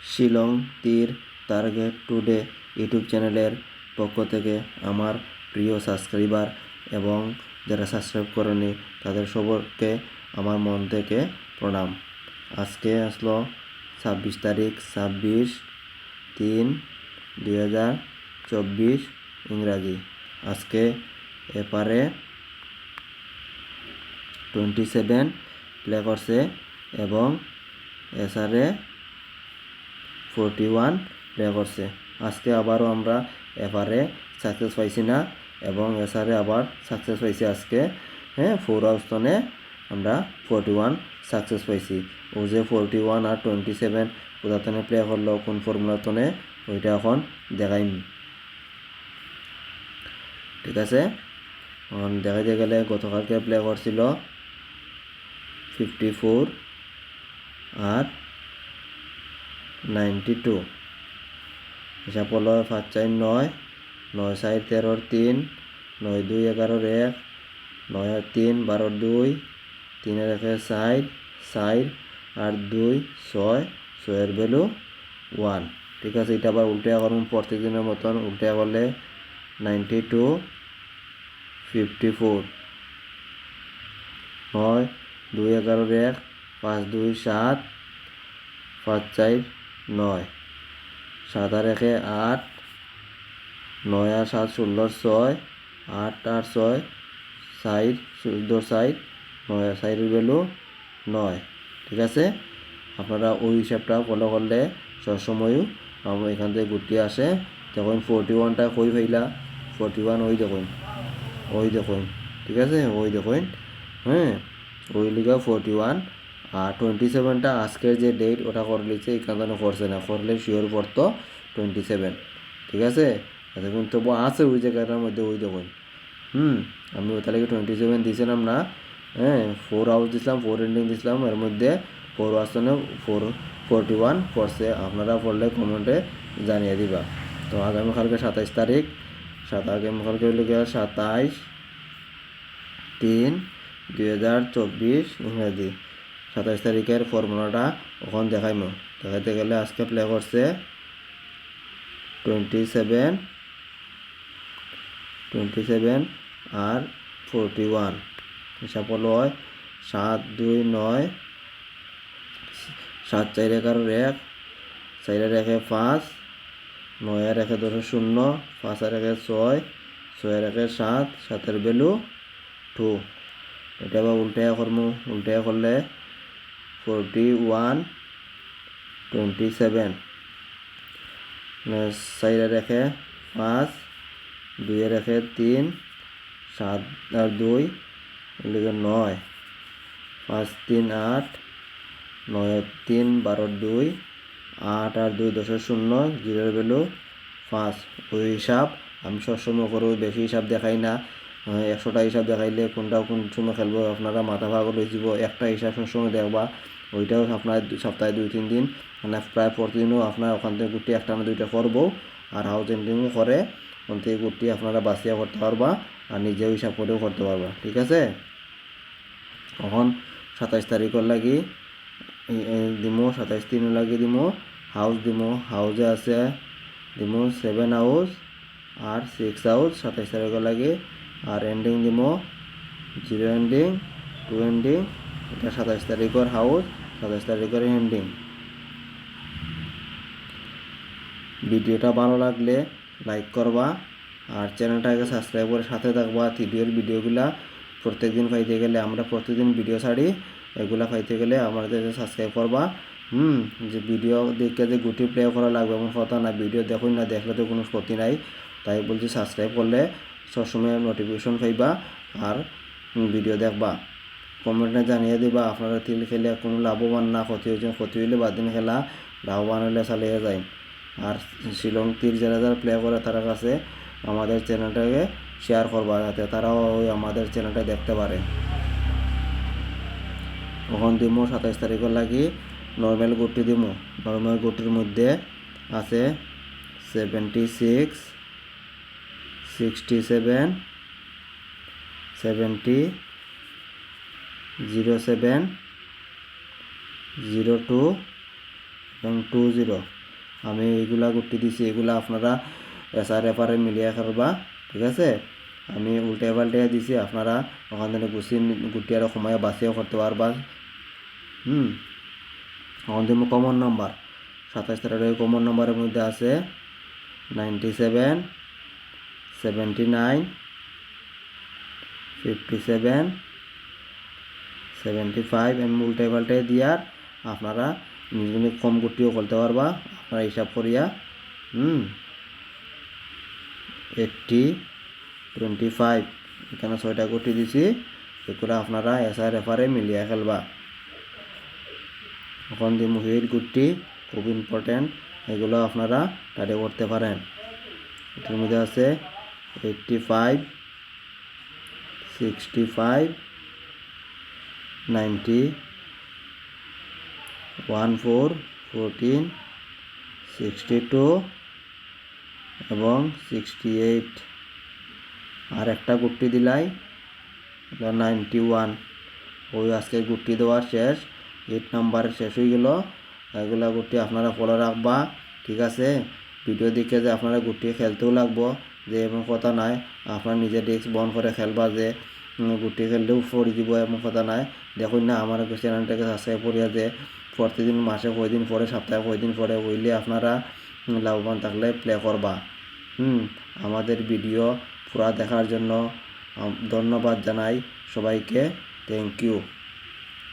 শিলং তীর target today YouTube চ্যানেলের পক্ষ থেকে আমার প্রিয় সাবস্ক্রাইবার এবং যারা সাবস্ক্রাইব করেনি তাদের সবকে আমার মন থেকে প্রণাম। আজকে আসলো 26 তারিখ 26/3/2024 ইংরাজি। আজকে এপারে 27 প্লে করছে এবং এসারে 41 প্লে করছে। আজকে আবারও আমরা এপারে সাকসেস পাইছি না এবং এসারে আবার সাকসেস পাইছি। আজকে 4 আউটস্টনে আমরা 41 সাকসেস পাইছি। ও যে 41 আর 27 কোথাতনে প্লে করলো, কোন ফর্মুলাতনে, ওইটা এখন দেখাইম। ঠিক আছে, দেখাইতে গেলে গতকালকে প্লে করছিল 54 আর 92। হিসাব হলো 5 4 9, 9 4 13 3, 9 2 11 1, 9 3 12 2, 3 1 4 4 আর 2 6, 6 এর ভ্যালু 1। ঠিক আছে, এটা আবার উল্টে করুন প্রত্যেকদিনের মতন। উল্টে করলে 92 54, 9 2 11 1, 5 2 7, 5 4 9, 7 আর 1 8, 9 আর 7 16 6, 8 আর 6 4 14 4, 9 আর 4 এর ভ্যালু 9। ঠিক আছে, আপনারা ওই হিসাবটা ফলো করলে সবসময়ও আমরা এখান থেকে গুটি আসে। যখন 41টা কই ফাইলা 41 ওই দেখুন। ঠিক আছে, ওই দেখুন, ওই লিগা 41 আর 27টা আজকের যে ডেট ওটা করে লিখছে, এখানে করছে না, করলে শিওর পড়তো 27। ঠিক আছে, দেখুন তবু আছে ওই জায়গাটার মধ্যে, ওই দেখুন। আমি ওটা লিগে 27 দিয়েছিলাম না, 4 আউট দিছিলাম, 4 এন্ডিং দিছিলাম, এর মধ্যে 4 আসনে 41 পড়ছে। আপনারা পড়লে কমেন্টে জানিয়ে দিবা। তো আগামীকালকে 27 তারিখ, আগামীকালকে হইলে 27/3/2024 ইংরাজি। 27 তারিখের ফর্মুলাটা ওখান দেখাইম। দেখাইতে গেলে আজকে প্লে করছে 27 আর 41। হিসাব হলো 7 2 9, 7 4 11 1, 4 আর 1 5, 9 আর 1 10 0, 5 আর 1 6, 6 আর 1 7, 7 এর ভ্যালু 2। এটা আবার উল্টে করবো। উল্টে করলে 41 27, 4 আর 1 5, 2 আর 1 3, 7 আর 2 9, 5 3 8, 9 3 12 2, 8 আর 2 10 0, 0 এর ভ্যালু 5। ওই হিসাব আমি সবসময় করবো, বেশি হিসাব দেখাই না। 100টা হিসাব দেখাইলে কোনটা কোন সময় খেলবো আপনারা মাথা পাগল হয়ে যাব। একটা হিসাব সবসময় দেখবা, ওইটাও আপনার সপ্তাহে 2-3 দিন, মানে প্রায় প্রতিদিনও আপনার ওখান থেকে গুটি একটা না দুইটা করবো। আর হাউস এন্ডিংও করে ওখান থেকে গুটি আপনারা বাছিয়া করতে পারবা আর নিজেও হিসাব করেও করতে পারবা। ঠিক আছে, এখন 27 তারিখের লাগি দিমো, 27/3 লাগি দিমো হাউস দিমো। হাউসে আছে দিমো 7 হাউস আর 6 হাউস 27 তারিখের লাগে। আর এন্ডিং দিমো 0 এন্ডিং 2 এন্ডিং। এটা 27 তারিখের হাউস, 27 তারিখের এন্ডিং। ভিডিওটা ভালো লাগলে লাইক করবা আর চ্যানেলটাকে সাবস্ক্রাইব করে সাথে থাকবা। ভিডিওগুলা প্রত্যেকদিন পাইতে গেলে, আমরা প্রতিদিন ভিডিও ছাড়ি, এগুলা পাইতে গেলে আমাদের সাবস্ক্রাইব করবা। যে ভিডিও দেখে যে গুটি প্লে করা লাগবে এমন কথা না, ভিডিও দেখুন না, দেখলে তো কোনো ক্ষতি নাই। তাই বলছি সাবস্ক্রাইব করলে সবসময় নোটিফিকেশন পাইবা আর ভিডিও দেখবা। কমেন্টে জানিয়ে দিবা আপনারা তিল খেলে কোনো লাভবান না ক্ষতি হয়েছে, ক্ষতি হইলে বাদ দিন খেলা, লাভবান হলে চালিয়ে যায়। আর শিলং তীর যারা যারা প্লে করে তার কাছে আমাদের চ্যানেলটাকে শেয়ার করবা, যাতে তারাও ওই আমাদের চ্যানেলটা দেখতে পারে। ওখান দিমো 27 তারিখের লাগি নর্মাল গুটি দিমো। নর্মাল গুটির মধ্যে আছে 76, 67, 70, 07, 02, এবং 20 আমি এইগুলা গুটি দিছি, এগুলা আপনারা এসার এপারে মিলিয়ে খেলবা, ঠিক আছে। আমি উল্টে পাল্টে দিছি, আপনারা ওখান থেকে গুটি আরও সময় বাঁচিয়েও করতে পারবা। এখন তুমি কমন নাম্বার 27 তারিখের কমন নাম্বারের মধ্যে আছে 97, 79, 57, 75 এম উল্টে পাল্টে দিয়ার আপনারা নিজে কম গুটিও করতে পারবা। আপনারা হিসাব করিয়া 80, 25 এখানে 6টা গুটি দিছি, এগুলো আপনারা এসআর এফারে মিলিয়ে খেলবা। এখন যে মুহির গুটি খুব ইম্পর্টেন্ট, এগুলো আপনারা টাইটে করতে পারেন। এটার মধ্যে আছে 85, 65, 90, 14, 14, 62 এবং 68। আর একটা গুটি দিলাই 91। ওই আজকে গুটি দেওয়া শেষ, 8 নাম্বার শেষ হয়ে গেল। এগুলা গুটি আপনারা ফলো রাখবা, ঠিক আছে। ভিডিও দেখে যে আপনারা গুটি খেলতেও লাগবো, যে এমন কথা নাই আপনার নিজে ডেস্ক বন্ধ করে খেলবা যে গুটি খেললেও পড়ে দিব, এমন কথা নাই। দেখুন না আমার চ্যানেলটাকে সাবস্ক্রাইব করিয়া যে প্রতিদিন মাসে কয়দিন পরে, সপ্তাহে কয়দিন পরে হইলে আপনারা লাভবান থাকলে প্লে করবা। আমাদের ভিডিও পুরা দেখার জন্য ধন্যবাদ জানাই সবাইকে, থ্যাংক ইউ।